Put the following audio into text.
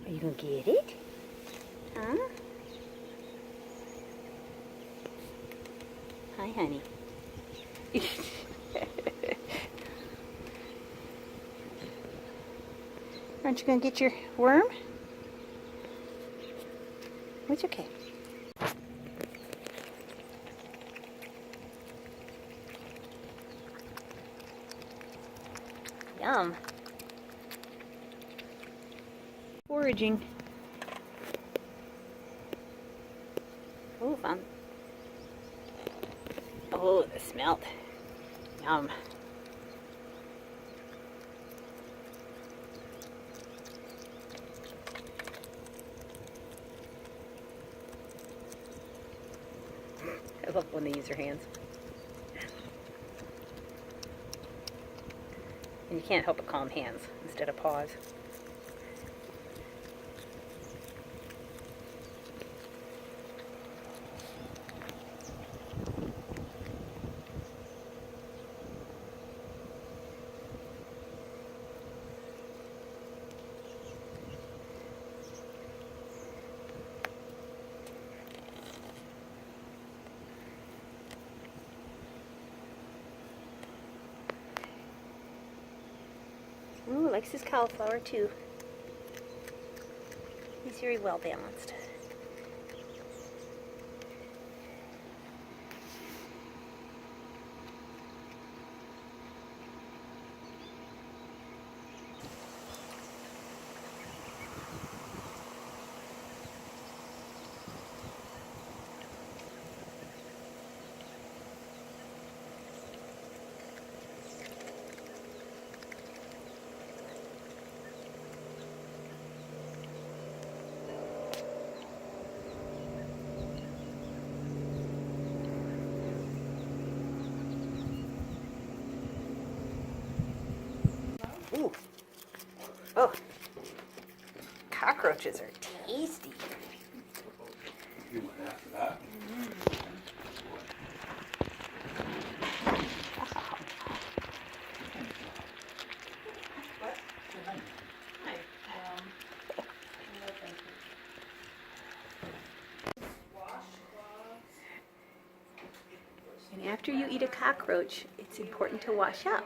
Are you gonna get it? Huh? Hi, honey. Aren't you gonna get your worm? It's okay. Yum. Foraging. Oh, fun. Oh, the smell. Yum. I love when they use their hands. And you can't help but call them hands instead of paws. Ooh, likes his cauliflower too. He's very well balanced. Ooh. Oh. Cockroaches are tasty. You went after that. And after you eat a cockroach, it's important to wash up.